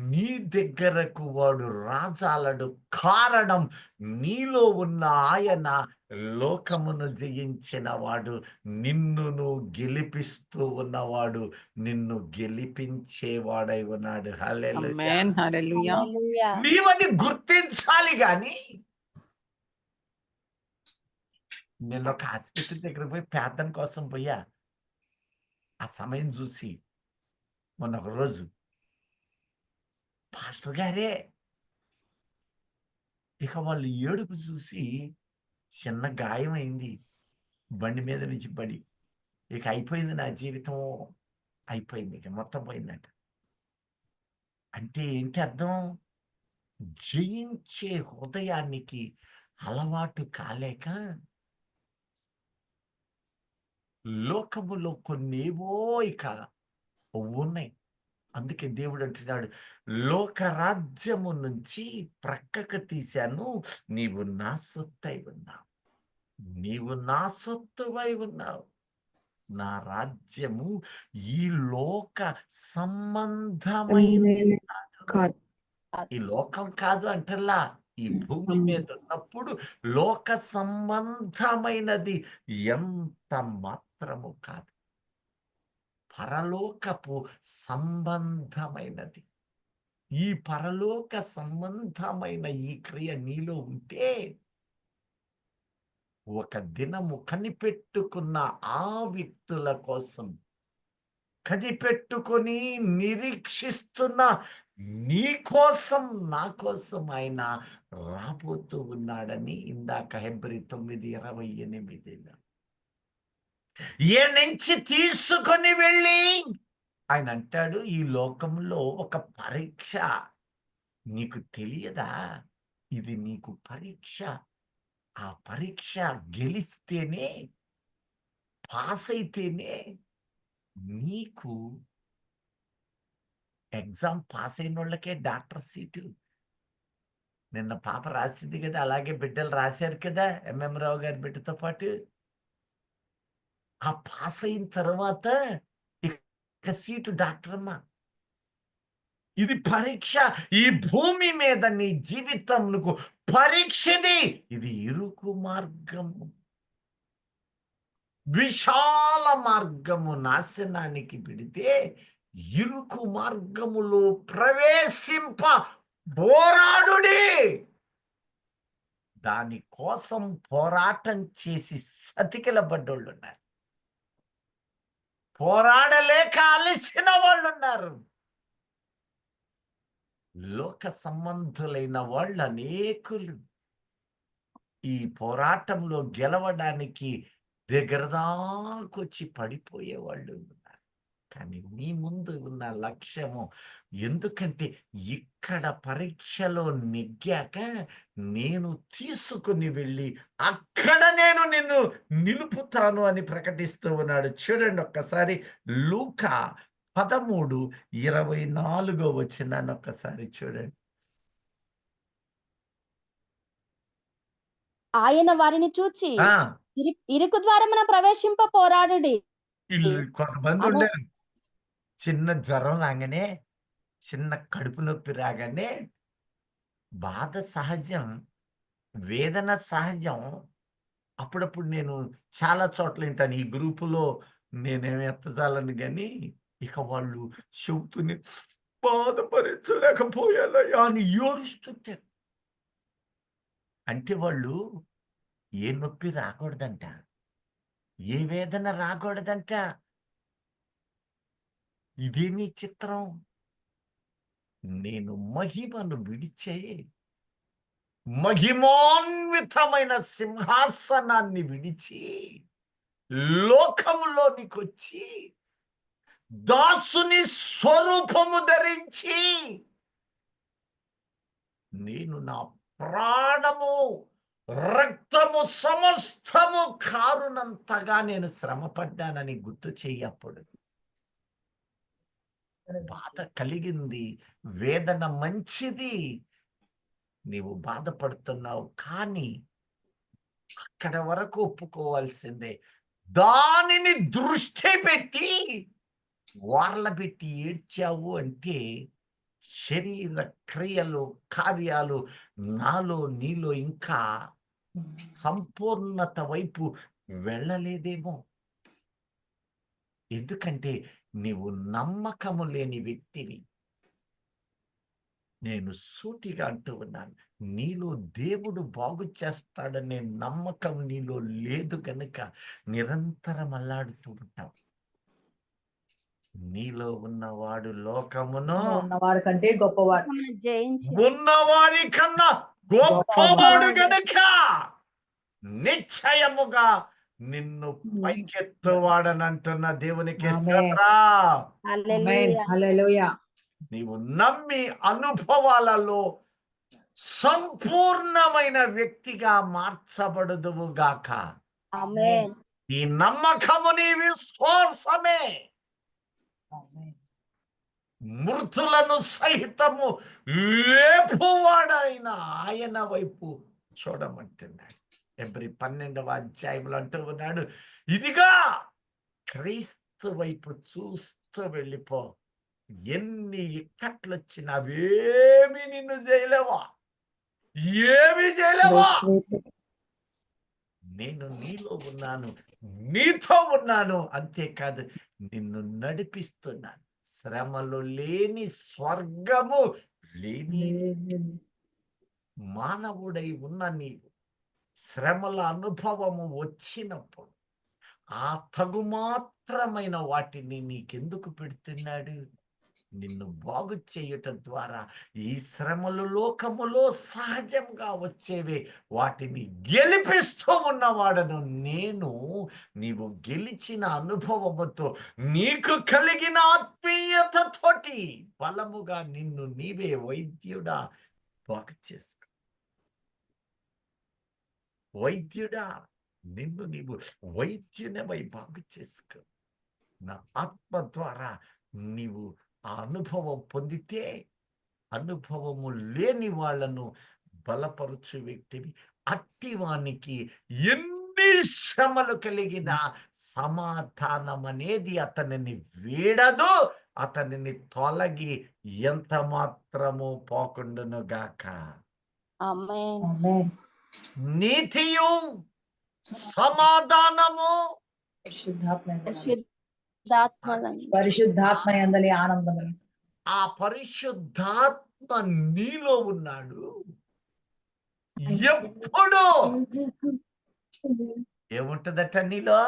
నీ దగ్గరకు వాడు రాజాలడు. కారణం, నీలో ఉన్న ఆయన లోకమును జయించిన వాడు, నిన్నును గెలిపిస్తూ ఉన్నవాడు, నిన్ను గెలిపించేవాడై ఉన్నాడు. హల్లెలూయా. నీవది గుర్తించాలి. గాని నేను ఒక ఆసుపత్రి దగ్గర పోయి ప్రార్థన కోసం పోయా. ఆ సమయం చూసి మొన్న ఒక రోజు పాస్టర్ గారే, ఇక వాళ్ళు ఏడుపు చూసి చిన్న గాయం అయింది, బండి మీద నుంచి పడి, ఇక అయిపోయింది, నా జీవితం అయిపోయింది, ఇక మొత్తం పోయిందంట. అంటే ఏంటి అర్థం? జయించే హృదయానికి అలవాటు కాలేక లోకములో కొన్నేవో ఇక ఉన్నాయి. అందుకే దేవుడు అంటున్నాడు, లోకరాజ్యము నుంచి ప్రక్కకు తీశాను, నీవు నా సొత్తై ఉన్నావు, నీవు నా సొత్తువై ఉన్నావు. నా రాజ్యము ఈ లోక సంబంధమైన కాదు. ఈ లోకం కాదు అంటల్లా, ఈ భూమి మీద ఉన్నప్పుడు లోక సంబంధమైనది ఎంత మాత్రము కాదు, పరలోకపు సంబంధమైనది. ఈ పరలోక సంబంధమైన ఈ క్రియ నీలో ఉంటే, ఒక దినము కనిపెట్టుకున్న ఆ వ్యక్తుల కోసం, కనిపెట్టుకొని నిరీక్షిస్తున్న నీ కోసం, నా కోసం ఆయన రాబోతూ ఉన్నాడని ఇందాక హెబ్రీ 9:28 ఏ నుంచి తీసుకొని వెళ్ళి ఆయన అంటాడు, ఈ లోకంలో ఒక పరీక్ష నీకు తెలియదా? ఇది నీకు పరీక్ష. ఆ పరీక్ష గెలిస్తేనే, పాస్ అయితేనే నీకు ఎగ్జామ్ పాస్ అయిన వాళ్ళకే డాక్టర్ సీటు. నిన్న పాప రాసింది కదా, అలాగే బిడ్డలు రాశారు కదా, ఎంఎం రావు గారి బిడ్డతో పాటు. ఆ పాస్ అయిన తర్వాత ఇక సీటు డాక్టర్ అమ్మా. ఇది పరీక్ష. ఈ భూమి మీద నీ జీవితంకు పరీక్షది. ఇది ఇరుకు మార్గము, విశాల మార్గము నాశనానికి పెడితే, ఇరుకు మార్గములో ప్రవేశింప పోరాడుడి. దాని కోసం పోరాటం చేసి సతికిలబడ్డోళ్ళు ఉన్నారు. పోరాడలేక అలసిన వాళ్ళు ఉన్నారు. లోక సంబంధులైన వాళ్ళు అనేకులు ఈ పోరాటంలో గెలవడానికి దగ్గర దాకొచ్చి పడిపోయే వాళ్ళు ఉన్నారు. కానీ మీ ముందు ఉన్న లక్ష్యము, ఎందుకంటే ఇక్కడ పరీక్షలో నెగ్గాక నేను తీసుకుని వెళ్ళి అక్కడ నేను నిన్ను నిలుపుతాను అని ప్రకటిస్తూ ఉన్నాడు. చూడండి ఒక్కసారి లూకా 13:24 వచనాన్ని ఒక్కసారి చూడండి. ఆయన వారిని చూచి ఆ ఇరుకు ద్వారమున ప్రవేశింప పోరాడుడి. కొంతమంది అను- ఉన్నారు, చిన్న జ్వరం రాగానే, చిన్న కడుపు నొప్పి రాగానే బాధ సహజం, వేదన సహజం. అప్పుడప్పుడు నేను చాలా చోట్ల వింటాను, ఈ గ్రూపులో నేనేమి ఎత్తజాలను కానీ, ఇక వాళ్ళు చెబుతూనే బాధపరించలేకపోయాలయ్యా అని ఏడుస్తుంటారు. అంటే వాళ్ళు ఏ నొప్పి రాకూడదంట, ఏ వేదన రాకూడదంట. ఇదేమి చిత్రం? నేను మహిమను విడిచే మహిమాన్వితమైన సింహాసనాన్ని విడిచి లోకములోనికి వచ్చి దాసుని స్వరూపము ధరించి నేను నా ప్రాణము, రక్తము సమస్తము కారునంతగా నేను శ్రమపడ్డానని గుర్తు చెయ్యప్పుడు. బాధ కలిగింది, వేదన మంచిది, నీవు బాధపడుతున్నావు, కానీ అక్కడ వరకు ఒప్పుకోవాల్సిందే. దానిని దృష్టి పెట్టి వార్ల పెట్టి ఏడ్చావు అంటే శరీర క్రియలు, కార్యాలు నాలో నీలో ఇంకా సంపూర్ణత వైపు వెళ్ళలేదేమో. ఎందుకంటే నీవు నమ్మకము లేని వ్యక్తివి. నేను సూటిగా అంటూ ఉన్నాను, నీలో దేవుడు బాగు చేస్తాడనే నమ్మకం నీలో లేదు కనుక నిరంతరం అల్లాడుతూ ఉంటావు. నీలో ఉన్నవాడు లోకమును ఉన్నవాడి కంటే గొప్పవాడు, జయించి ఉన్నవాడి కన్నా గొప్పవాడు గనుక నిశ్చయముగా నిన్ను పైకెత్తువాడనంటున్న దేవునికి స్తోత్రం. హల్లెలూయా. హల్లెలూయా. నీవు నమ్మి అనుభవాలలో సంపూర్ణమైన వ్యక్తిగా మార్చబడుదువు గాక. ఆమేన్. ఈ నమ్మకము నీ విశ్వాసమే మృతులను సహితము లేపువాడైన ఆయన వైపు చూడమంటున్నాడు. ఎబ్రి 12వ అధ్యాయంలో అంటూ ఉన్నాడు, ఇదిగా క్రీస్తు వైపు చూస్తూ వెళ్ళిపో. ఎన్ని ఇక్కట్లు వచ్చినా అవేమి నిన్ను చేయలేవా, ఏమి చేయలేవా. నేను నీలో ఉన్నాను, నీతో ఉన్నాను, అంతేకాదు నిన్ను నడిపిస్తున్నాను. శ్రమలు లేని స్వర్గము లేని మానవుడై ఉన్న నీవు శ్రమల అనుభవము వచ్చినప్పుడు ఆ తగుమాత్రమైన వాటిని నీకెందుకు పెడుతున్నాడు? నిన్ను బాగు చేయటం ద్వారా ఈ శ్రమలు లోకములో సహజంగా వచ్చేవే, వాటిని గెలిపిస్తూ ఉన్నవాడను నేను. నీవు గెలిచిన అనుభవముతో నీకు కలిగిన ఆత్మీయతతోటి బలముగా నిన్ను నీవే వైద్యుడా బాగు చేసుకో. వైద్యుడా, నిన్ను నీవు వైద్యునివై బాగు చేసుకో. నా ఆత్మ ద్వారా నీవు ఆ అనుభవం పొందితే, అనుభవము లేని వాళ్ళను బలపరచు వ్యక్తివి. అట్టివానికి ఎన్ని శ్రమలు కలిగిన సమాధానం అనేది అతనిని వీడదు, అతనిని తొలగి ఎంత మాత్రము పోకుండును గాక. ఆమేన్. ఆమేన్. నీతియు సమాధానము పరిశుద్ధాత్మ యందలి ఆనందము. ఆ పరిశుద్ధాత్మ నీలో ఉన్నాడు. ఎప్పుడు ఏముంటదట నీలో?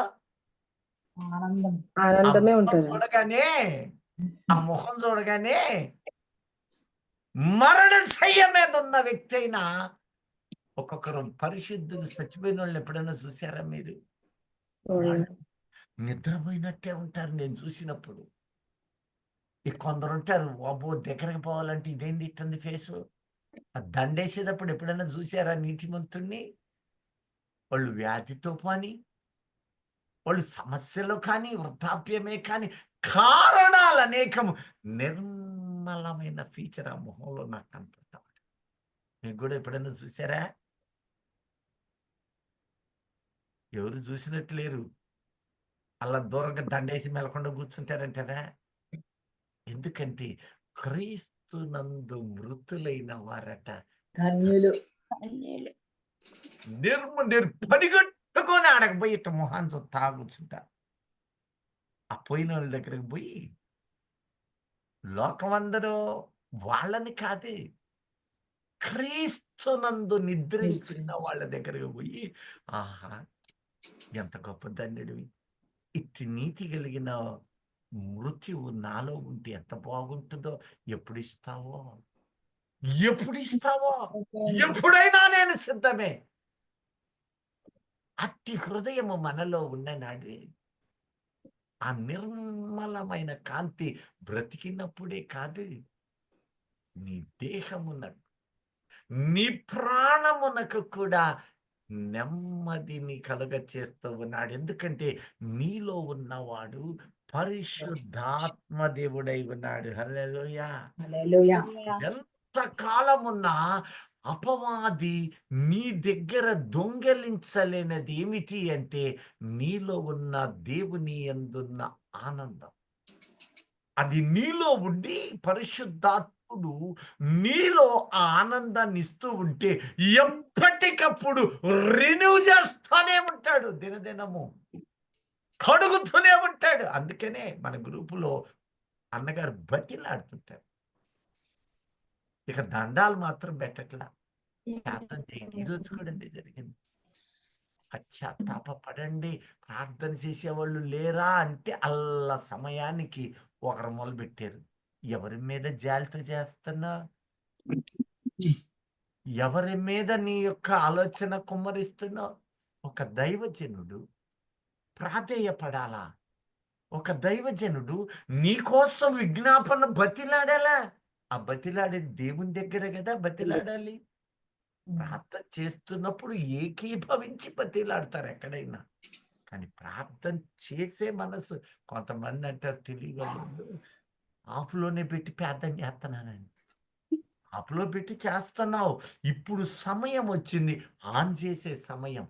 ఆనందం. ఆనందమే ఆ ముఖం ఉంటుంది. చూడగానే, ఆ ముఖం చూడగానే మరణశయ్య మీద ఉన్న వ్యక్తి అయినా, ఒక్కొక్కరు పరిశుద్ధులు చచ్చిపోయిన వాళ్ళని ఎప్పుడైనా చూసారా మీరు? వాళ్ళు నిద్రపోయినట్టే ఉంటారు నేను చూసినప్పుడు. కొందరు ఉంటారు, అబ్బో దగ్గరకు పోవాలంటే ఇదేంది ఇట్టుంది ఫేసు. ఆ దండేసేటప్పుడు ఎప్పుడైనా చూసారా నీతిమంతుణ్ణి? వాళ్ళు వ్యాధితో కానీ, వాళ్ళు సమస్యలు కానీ, వృద్ధాప్యమే కానీ, కారణాలు అనేకము. నిర్మలమైన ఫీచర్ ఆ మొహంలో నాకు కనపడతా. మీకు కూడా ఎప్పుడైనా చూసారా? ఎవరు చూసినట్టు లేరు. అలా దూరంగా దండేసి మెలకుండా కూర్చుంటారంటారా? ఎందుకంటే క్రీస్తునందు మృతులైన వారట ధన్యులు. పరిగెట్టుకొని ఆడకపోయి ఇట్ట మొహాన్ని చూస్తా కూర్చుంటారు. ఆ పోయిన వాళ్ళ దగ్గరికి పోయి, లోకమందరూ వాళ్ళని కాదు, క్రీస్తునందు నిద్రించిన వాళ్ళ దగ్గరకు పోయి, ఆహా ఎంత గొప్ప ధన్యుడివి, ఇట్టి నీతి కలిగిన మృత్యువు నాలో ఉంటే ఎంత బాగుంటుందో, ఎప్పుడు ఇస్తావో, ఎప్పుడు ఇస్తావో, ఎప్పుడైనా నేను సిద్ధమే. అట్టి హృదయము మనలో ఉన్ననాడు ఆ నిర్మలమైన కాంతి బ్రతికినప్పుడే కాదు, నీ దేహమునకు, నీ ప్రాణమునకు కూడా నెమ్మదిని కలుగ చేస్తూ ఉన్నాడు. ఎందుకంటే నీలో ఉన్నవాడు పరిశుద్ధాత్మ దేవుడై ఉన్నాడు. హల్లెలూయా. హల్లెలూయా. ఎంత కాలమున్నా అపవాది నీ దగ్గర దొంగలించలేనిది ఏమిటి అంటే, నీలో ఉన్న దేవుని యందున్న ఆనందం. అది నీలో ఉండి పరిశుద్ధాత్ముడు నీలో ఆ ఆనందాన్ని ఇస్తూ ఉంటే ఎప్పటికప్పుడు రిన్యూ చేస్తూనే ఉంటాడు, దినదినము కడుగుతూనే ఉంటాడు. అందుకనే మన గ్రూపులో అన్నగారు బతిలాడుతుంటారు. ఇక దండాలు మాత్రం పెట్టట్లా, ప్రార్థన చేయండి. ఈరోజు కూడా అదే జరిగింది. పశ్చాత్తాపడండి, ప్రార్థన చేసేవాళ్ళు లేరా అంటే అల్ల సమయానికి ఒకరు మొదలు పెట్టారు. ఎవరి మీద జాలితో చేస్తున్నా? ఎవరి మీద నీ యొక్క ఆలోచన కుమ్మరిస్తున్నావు? ఒక దైవజనుడు ప్రాధేయపడాలా? ఒక దైవజనుడు నీకోసం విజ్ఞాపన బతిలాడాలా? ఆ బతిలాడే దేవుని దగ్గర కదా బతిలాడాలి. ప్రార్థన చేస్తున్నప్పుడు ఏకీభవించి బతిలాడతారు ఎక్కడైనా. కానీ ప్రార్థన చేసే మనసు, కొంతమంది అంటారు తెలియగలరు, ఆఫ్లోనే పెట్టి ప్రార్థన చేస్తున్నానండి. ఆఫ్లో పెట్టి చేస్తున్నావు, ఇప్పుడు సమయం వచ్చింది ఆన్ చేసే సమయం.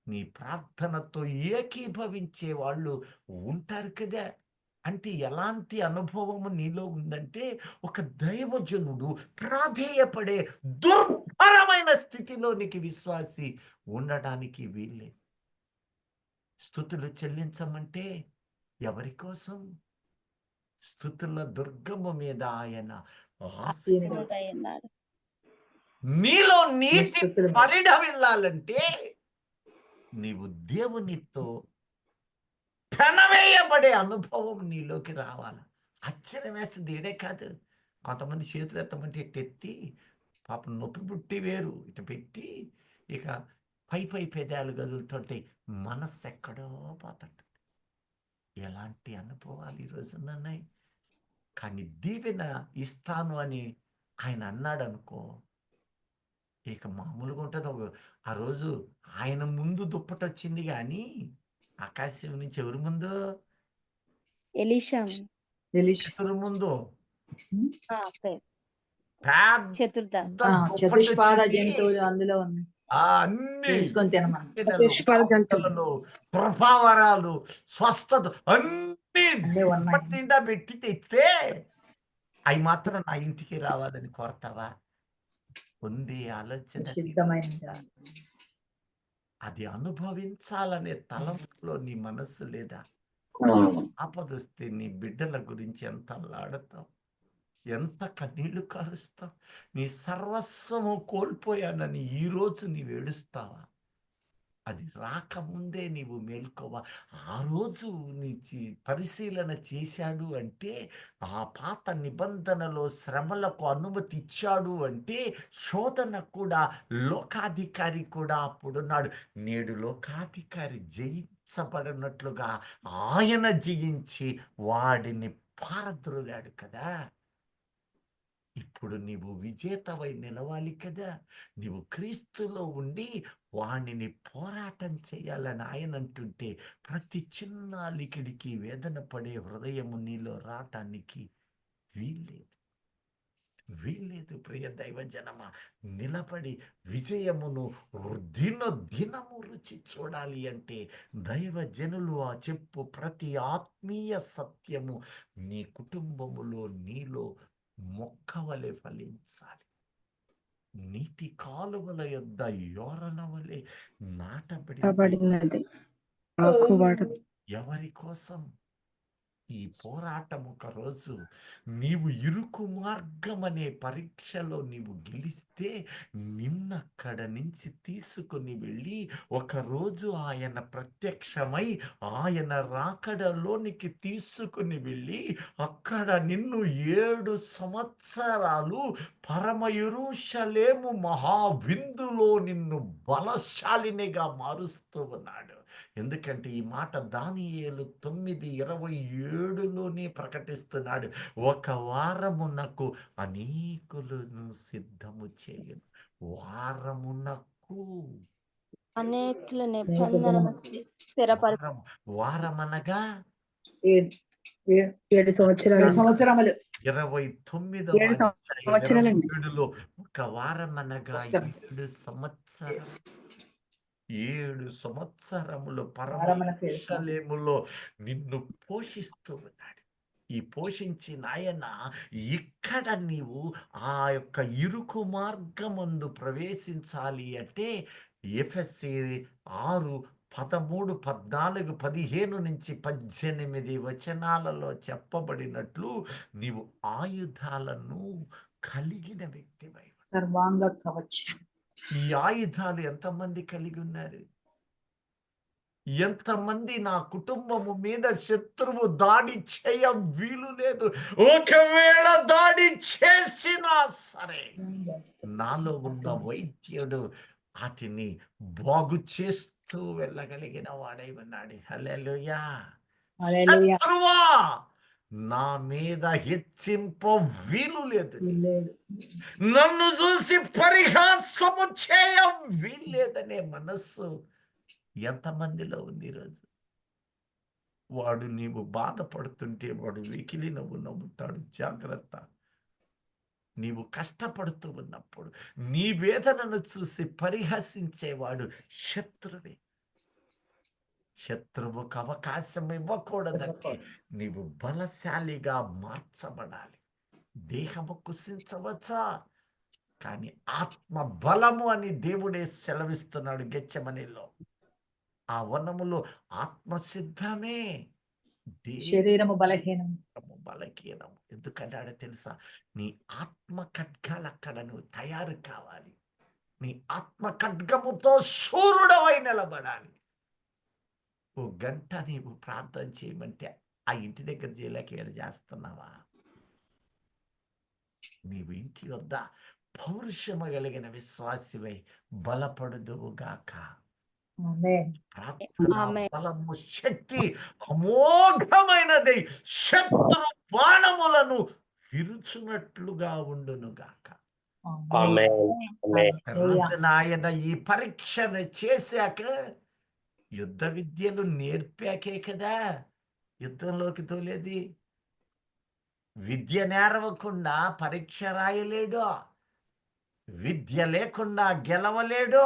నీ ప్రార్థనతో ఏకీభవించే వాళ్ళు ఉంటారు కదా. అంటే ఎలాంటి అనుభవము నీలో ఉందంటే, ఒక దైవజనుడు ప్రాధేయపడే దుర్భరమైన స్థితిలోనికి విశ్వాసి ఉండడానికి వీళ్ళే. స్తుతులు చెల్లించమంటే ఎవరి కోసం? స్తుతుల దుర్గము మీద ఆయన నీలో నీతి పరిఢవిల్లాలంటే నీవు దేవునితో పెనవేయబడే అనుభవం నీలోకి రావాలి. ఆశ్చర్యం వేస్తుంది. ఈడే కాదు, కొంతమంది చేతులు ఎత్తమంటే ఇటు ఎత్తి పాపం నొప్పి పుట్టి వేరు ఇటు పెట్టి ఇక పై పై పెదాలు కదులుతుంటే మనస్సు ఎక్కడో పోతుంట. ఎలాంటి అనుభవాలు ఈ రోజున ఉన్నాయి. కానీ దీవెన ఇస్తాను అని ఆయన అన్నాడు అనుకో, ఇక మామూలుగా ఉంటుంది. ఆ రోజు ఆయన ముందు దుప్పటి వచ్చింది, కానీ ఆకాశం నుంచి ఎవరి ముందు? ఎలీషా ఎవరి ముందు? పేరు పెద్ద చతుర్థ దుప్పటి చతుష్పాద వచ్చింది. జంతువులు అందులో ఉంది, అన్ని పెంచుకొని తినమని. దీవెనలు, చతుష్పాద జంతువులు. కాపుదలలు, కృపావరాలు, స్వస్థత అన్ని అన్నీ ఉన్నాయి. దుప్పటి నిండా పెట్టి తెస్తే అవి మాత్రం నా ఇంటికి రావాలని కోరతావా? ఉంది ఆలోచన. సిద్ధమైన అది అనుభవించాలనే తలంపులో నీ మనస్సు లేదా? ఆపదొస్తే నీ బిడ్డల గురించి ఎంత అల్లాడతావు, ఎంత కన్నీళ్లు కారుస్తావు. నీ సర్వస్వము కోల్పోయానని ఈరోజు నీవు ఏడుస్తావా? అది రాకముందే నీవు మేల్కోవా? ఆ రోజు నీ పరిశీలన చేశాడు అంటే, ఆ పాత నిబంధనలో శ్రమలకు అనుమతి ఇచ్చాడు అంటే, శోధన కూడా లోకాధికారి కూడా అప్పుడున్నాడు. నేడు లోకాధికారి జయించబడినట్లుగా ఆయన జయించి వాడిని పారద్రోలాడు కదా. ఇప్పుడు నీవు విజేతవై నిలవాలి కదా. నీవు క్రీస్తులో ఉండి వాణిని పోరాటం చేయాలని ఆయన అంటుంటే, ప్రతి చిన్న లికిడికి వేదన పడే హృదయము నీలో రావటానికి వీల్లేదు. ప్రియ దైవజనమా, నిలబడి విజయమును దినము రుచి చూడాలి అంటే దైవజనులు ఆ చెప్పు ప్రతి ఆత్మీయ సత్యము నీ కుటుంబములో నీలో మొక్కవలే ఫలించాలి. నీతి కాలువల యొద్ద యోరన వలె నాటబడినది. ఎవరి కోసం? ఈ పోరాటం ఒక రోజు నీవు ఇరుకు మార్గం అనే పరీక్షలో నీవు గెలిస్తే నిన్నక్కడ నుంచి తీసుకుని వెళ్ళి ఒకరోజు ఆయన ప్రత్యక్షమై ఆయన రాకడలోనికి తీసుకుని వెళ్ళి అక్కడ నిన్ను 7 సంవత్సరాలు పరమ యెరూషలేము మహావిందులో నిన్ను బలశాలినిగా మారుస్తూ ఉన్నాడు. ఎందుకంటే ఈ మాట దానియేలు 9:27లోనే ప్రకటిస్తున్నాడు. ఒక వారమునకు అనేకులను సిద్ధము చేయను. వారమునకు అనేకుల నిబంధనను స్థిరపరచు. వారమనగా 7 సంవత్సరాలు. 7 సంవత్సరములు 29:27లో ఒక వారమనగా 7 సంవత్సరం. 7 సంవత్సరములు పరమేశ్వరములో నిన్ను పోషిస్తూ ఉన్నాడు. ఈ పోషించిన ఆయన ఇక్కడ నీవు ఆ యొక్క ఇరుకు మార్గమందు ప్రవేశించాలి అంటే ఎఫెసీ 6:13, 14, 15 నుంచి 18 వచనాలలో చెప్పబడినట్లు నీవు ఆయుధాలను కలిగిన వ్యక్తివై సర్వాంగ కవచం. ఈ ఆయుధాలు ఎంతమంది కలిగి ఉన్నారు? ఎంతమంది నా కుటుంబము మీద శత్రువు దాడి చేయ వీలు లేదు. ఒకవేళ దాడి చేసినా సరే నాలో ఉన్న వైద్యుడు వాటిని బాగు చేస్తూ వెళ్ళగలిగిన వాడై ఉన్నాడు. హల్లెలూయా. శత్రువా నా మీద హెచ్చింప వీలు లేదు. నన్ను చూసి పరిహాసము చేయ వీల్లేదనే మనస్సు ఎంతమందిలో ఉంది ఈరోజు? వాడు నీవు బాధపడుతుంటే వాడు వెకిలి నవ్వుతాడు. జాగ్రత్త. నీవు కష్టపడుతూ ఉన్నప్పుడు నీ వేదనను చూసి పరిహసించేవాడు శత్రువే. శత్రువుకు అవకాశం ఇవ్వకూడదంటే నీవు బలశాలిగా మార్చబడాలి. దేహము కుసించవచ్చా, కానీ ఆత్మ బలము అని దేవుడే సెలవిస్తున్నాడు గెత్సేమనీలో. ఆ వనములో ఆత్మ సిద్ధమే, శరీరము బలహీనం. ఎందుకంటాడో తెలుసా? నీ ఆత్మ ఖడ్గాలు అక్కడ నువ్వు తయారు కావాలి. నీ ఆత్మ ఖడ్గముతో శూరుడవై నిలబడాలి. ఓ గంట నీవు ప్రార్థన చేయమంటే ఆ ఇంటి దగ్గర చేయలేక ఏడు చేస్తున్నావా? నీవు ఇంటి వద్ద పౌరుషము కలిగిన విశ్వాసివై బలపడుదువుగాక. ఆమేన్. ప్రార్థన ఆమేన్. బలము శక్తి అమోఘమైనది, శత్రు బాణములను విరుచునట్లుగా ఉండునుగాక. ఆమేన్. Amen. రాజున ఆయన ఈ పరీక్షను చేశాక యుద్ధ విద్యలు నేర్పాకే కదా యుద్ధంలోకి తోలేది. విద్య నేర్వకుండా పరీక్ష రాయలేడు, విద్య లేకుండా గెలవలేడు.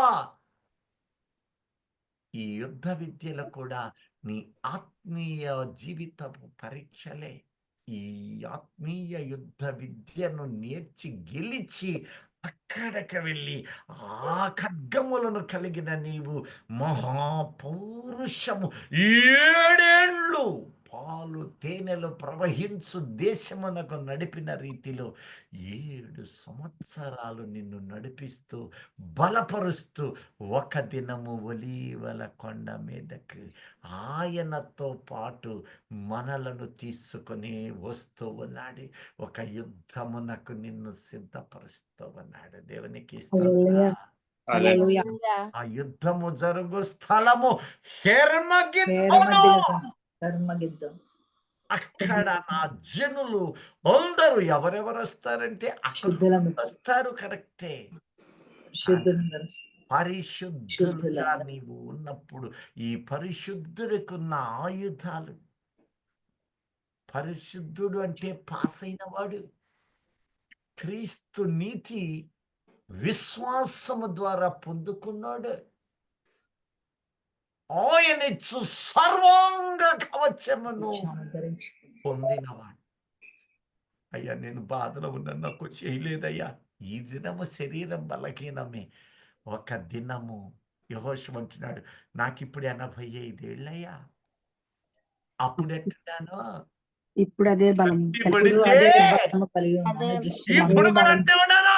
ఈ యుద్ధ విద్యలు కూడా నీ ఆత్మీయ జీవితపు పరీక్షలే. ఈ ఆత్మీయ యుద్ధ విద్యను నేర్చి గెలిచి అక్కడికి వెళ్ళి ఆ ఖడ్గములను కలిగిన నీవు మహాపౌరుషము 7 ఏళ్ళు పాలు తేనెలు ప్రవహించు దేశమునకు నడిపిన రీతిలో 7 సంవత్సరాలు నిన్ను నడిపిస్తూ బలపరుస్తూ ఒక దినము ఒలీవల కొండ మీదకి ఆయనతో పాటు మనలను తీసుకొని వస్తూ ఉన్నాడు. ఒక యుద్ధమునకు నిన్ను సిద్ధపరుస్తూ ఉన్నాడు. దేవునికి స్తోత్రం. హల్లెలూయా. ఆ యుద్ధము జరుగు స్థలము హెర్మగిద్దోను. హెర్మగిద్దోను. అక్కడ నా జనులు అందరూ ఎవరెవరు వస్తారంటే అక్కడ శుద్ధులము. వస్తారు. కరెక్టే. శుద్ధులందరూ. పరిశుద్ధులుగా నీవు ఉన్నప్పుడు ఈ పరిశుద్ధుడికున్న ఆయుధాలు, పరిశుద్ధుడు అంటే పాస్ అయిన వాడు. క్రీస్తు నీతి విశ్వాసము ద్వారా పొందుకున్నాడు. ఆయనిచ్చు సర్వాంగ కవచమును ధరించుకుని. పొందినవాడు. అయ్యా నేను బాధలో ఉన్నా, నాకు చేయలేదయ్యా. ఈ దినము శరీరం బలహీనమే. ఒక దినము యెహోషువ అంటున్నాడు, నాకు ఇప్పుడు 85 ఏళ్ళయ్యా. అప్పుడు ఎట్టున్నాను, ఇప్పుడు అదే బలం. ఇప్పుడు పడితే అదే బలము కలిగి ఉన్నాను. అదే దృష్టి ఇప్పుడు బలం. కూడా ఉన్నానా?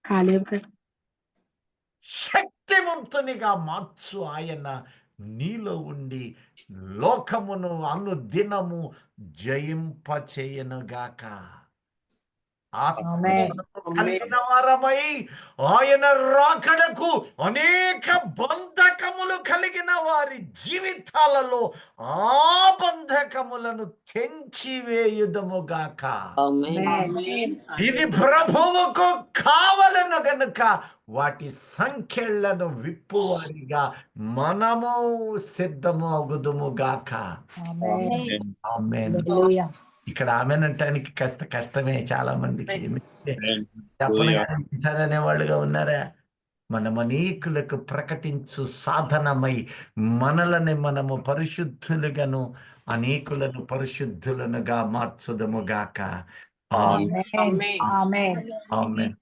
ఖాళీ కదా. శక్తివంతునిగా మార్చు ఆయన నీలో ఉండి లోకమును అనుదినము జయింపచేయనుగాక. ఆత్మను కలిగిన వారమై ఆయన రాకడకు అనేక బంధకములు కలిగిన వారి జీవితాలలో ఆ బంధకములను తెంచివేయుదముగాక. ఆమేన్. ఇది ప్రభువుకు కావలను గనుక వాటి సంఖ్యలను విప్పువారిగా మనము సిద్ధము అగుదుముగాక. ఆమేన్. ఆమేన్. హల్లెలూయా. ఇక్కడ ఆమెన్ అంటానికి కష్టమే చాలా మందికి. ఎందుకంటే చెప్పననే వాళ్ళుగా ఉన్నారా? మనం అనేకులకు ప్రకటించు సాధనమై మనలని మనము పరిశుద్ధులుగాను అనేకులను పరిశుద్ధులనుగా మార్చుదముగాక. ఆమేన్. ఆమేన్. ఆమేన్.